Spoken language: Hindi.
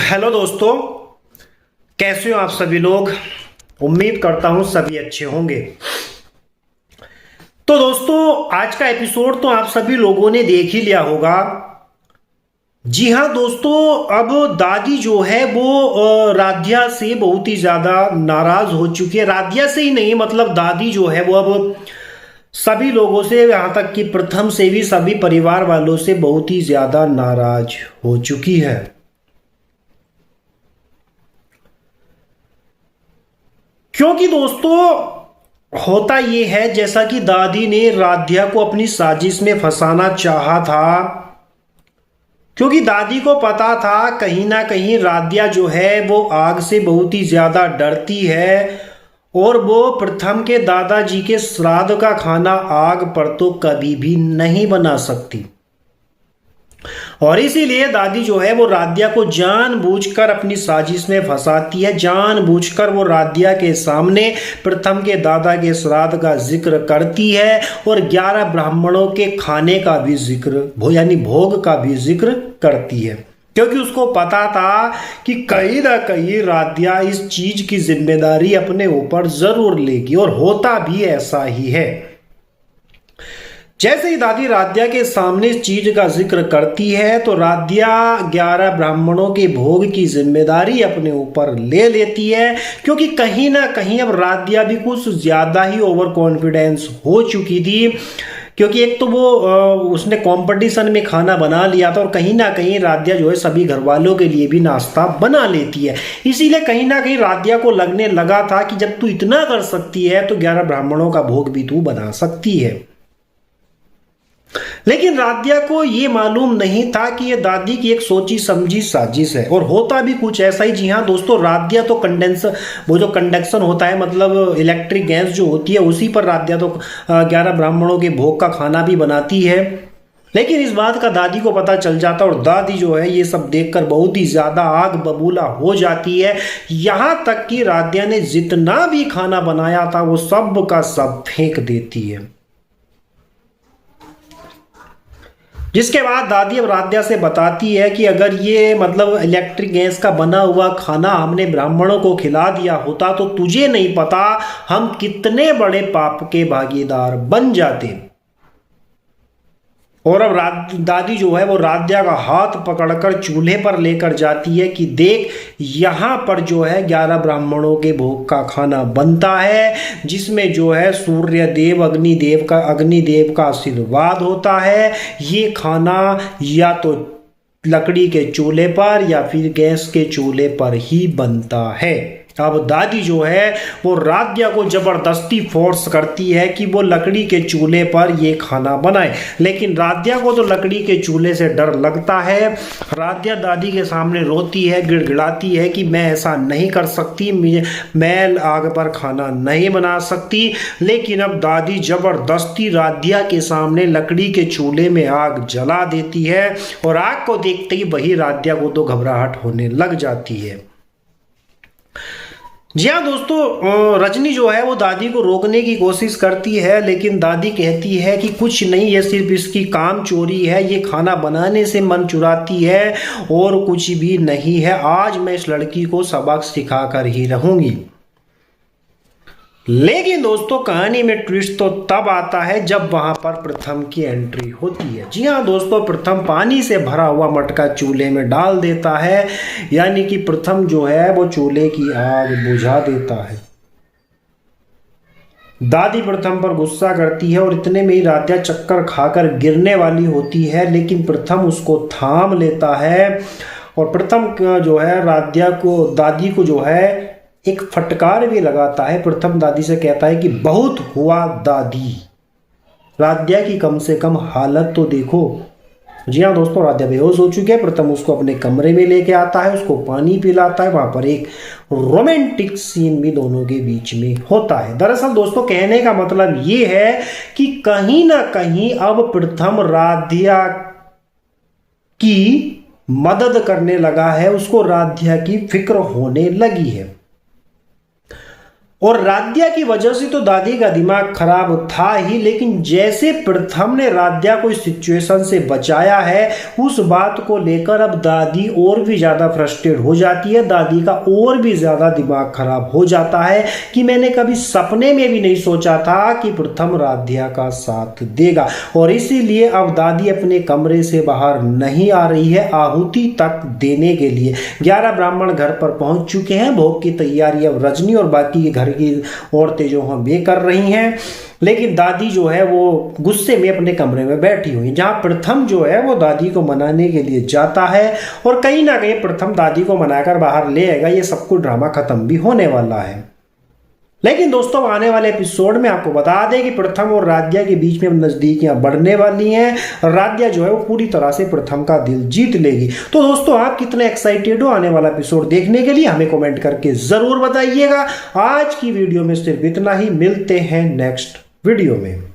हेलो दोस्तों, कैसे हो आप सभी लोग। उम्मीद करता हूं सभी अच्छे होंगे। तो दोस्तों, आज का एपिसोड तो आप सभी लोगों ने देख ही लिया होगा। जी हाँ दोस्तों, अब दादी जो है वो राधिया से बहुत ही ज्यादा नाराज हो चुकी है। राधिया से ही नहीं, मतलब दादी जो है वो अब सभी लोगों से, यहाँ तक कि प्रथम से भी सभी परिवार वालों से बहुत ही ज्यादा नाराज हो चुकी है। क्योंकि दोस्तों, होता ये है जैसा कि दादी ने राधिया को अपनी साजिश में फंसाना चाहा था। क्योंकि दादी को पता था कहीं ना कहीं राधिया जो है वो आग से बहुत ही ज्यादा डरती है और वो प्रथम के दादाजी के श्राद्ध का खाना आग पर तो कभी भी नहीं बना सकती। और इसीलिए दादी जो है वो राधिया को जानबूझकर अपनी साजिश में फंसाती है। जानबूझकर वो राधिया के सामने प्रथम के दादा के श्राद्ध का जिक्र करती है और 11 ब्राह्मणों के खाने का भी जिक्र यानी भोग का भी जिक्र करती है। क्योंकि उसको पता था कि कहीं ना कहीं राधिया इस चीज की जिम्मेदारी अपने ऊपर जरूर लेगी, और होता भी ऐसा ही है। जैसे ही दादी राधिया के सामने इस चीज का जिक्र करती है तो राधिया 11 ब्राह्मणों के भोग की जिम्मेदारी अपने ऊपर ले लेती है। क्योंकि कहीं ना कहीं अब राधिया भी कुछ ज्यादा ही ओवर कॉन्फिडेंस हो चुकी थी। क्योंकि एक तो वो उसने कंपटीशन में खाना बना लिया था, और कहीं ना कहीं राधिया जो है सभी घर वालों के लिए भी नाश्ता बना लेती है। इसीलिए कहीं ना कहीं राधिया को लगने लगा था कि जब तू इतना कर सकती है तो 11 ब्राह्मणों का भोग भी तू बना सकती है। लेकिन राधिया को यह मालूम नहीं था कि यह दादी की एक सोची समझी साजिश है, और होता भी कुछ ऐसा ही। जी हाँ दोस्तों, राधिया तो कंडेंसर, वो जो कंडक्शन होता है, मतलब इलेक्ट्रिक गैस जो होती है, उसी पर राधिया तो 11 ब्राह्मणों के भोग का खाना भी बनाती है। लेकिन इस बात का दादी को पता चल जाता, और दादी जो है ये सब देखकर बहुत ही ज्यादा आग बबूला हो जाती है। यहां तक कि राधिया ने जितना भी खाना बनाया था वो सब का सब फेंक देती है। जिसके बाद दादी अब राधिया से बताती है कि अगर ये मतलब इलेक्ट्रिक गैस का बना हुआ खाना हमने ब्राह्मणों को खिला दिया होता तो तुझे नहीं पता हम कितने बड़े पाप के भागीदार बन जाते। और अब दादी जो है वो राधिया का हाथ पकड़कर चूल्हे पर लेकर जाती है कि देख, यहाँ पर जो है 11 ब्राह्मणों के भोग का खाना बनता है, जिसमें जो है सूर्य देव अग्निदेव का आशीर्वाद होता है। ये खाना या तो लकड़ी के चूल्हे पर या फिर गैस के चूल्हे पर ही बनता है। अब दादी जो है वो राधिया को जबरदस्ती फोर्स करती है कि वो लकड़ी के चूल्हे पर ये खाना बनाए, लेकिन राधिया को तो लकड़ी के चूल्हे से डर लगता है। राधिया दादी के सामने रोती है, गिड़गिड़ाती है कि मैं ऐसा नहीं कर सकती, मैं आग पर खाना नहीं बना सकती। लेकिन अब दादी जबरदस्ती राधिया के सामने लकड़ी के चूल्हे में आग जला देती है, और आग को देखते ही वही राधिया को तो घबराहट होने लग जाती है। जी हाँ दोस्तों, रजनी जो है वो दादी को रोकने की कोशिश करती है, लेकिन दादी कहती है कि कुछ नहीं, ये सिर्फ इसकी काम चोरी है, ये खाना बनाने से मन चुराती है और कुछ भी नहीं है। आज मैं इस लड़की को सबक सिखा कर ही रहूंगी। लेकिन दोस्तों, कहानी में ट्विस्ट तो तब आता है जब वहां पर प्रथम की एंट्री होती है। जी हाँ दोस्तों, प्रथम पानी से भरा हुआ मटका चूल्हे में डाल देता है, यानी कि प्रथम जो है वो चूल्हे की आग बुझा देता है। दादी प्रथम पर गुस्सा करती है और इतने में ही राधिया चक्कर खाकर गिरने वाली होती है, लेकिन प्रथम उसको थाम लेता है। और प्रथम जो है राधिया को, दादी को जो है एक फटकार भी लगाता है। प्रथम दादी से कहता है कि बहुत हुआ दादी, राधिया की कम से कम हालत तो देखो। जी हाँ दोस्तों, राधिया बेहोश हो चुकी है। प्रथम उसको अपने कमरे में लेके आता है, उसको पानी पिलाता है। वहां पर एक रोमांटिक सीन भी दोनों के बीच में होता है। दरअसल दोस्तों, कहने का मतलब ये है कि कहीं ना कहीं अब प्रथम राधिया की मदद करने लगा है, उसको राधिया की फिक्र होने लगी है। और राध्या की वजह से तो दादी का दिमाग खराब था ही, लेकिन जैसे प्रथम ने राध्या को इस सिचुएशन से बचाया है, उस बात को लेकर अब दादी और भी ज्यादा फ्रस्ट्रेट हो जाती है। दादी का और भी ज्यादा दिमाग खराब हो जाता है कि मैंने कभी सपने में भी नहीं सोचा था कि प्रथम राध्या का साथ देगा, और इसीलिए अब दादी अपने कमरे से बाहर नहीं आ रही है आहुति तक देने के लिए। 11 ब्राह्मण घर पर पहुंच चुके हैं। भोग की तैयारी अब रजनी और बाकी के घर की औरतें जो हैं वे कर रही हैं, लेकिन दादी जो है वो गुस्से में अपने कमरे में बैठी हुई है, जहां प्रथम जो है वो दादी को मनाने के लिए जाता है और कहीं ना कहीं प्रथम दादी को मनाकर बाहर ले आएगा। ये सब कुछ ड्रामा खत्म भी होने वाला है। लेकिन दोस्तों आने वाले एपिसोड में आपको बता दें कि प्रथम और राध्या के बीच में नजदीकियां बढ़ने वाली हैं। राध्या जो है वो पूरी तरह से प्रथम का दिल जीत लेगी। तो दोस्तों आप कितने एक्साइटेड हो आने वाला एपिसोड देखने के लिए, हमें कमेंट करके जरूर बताइएगा। आज की वीडियो में सिर्फ इतना ही, मिलते हैं नेक्स्ट वीडियो में।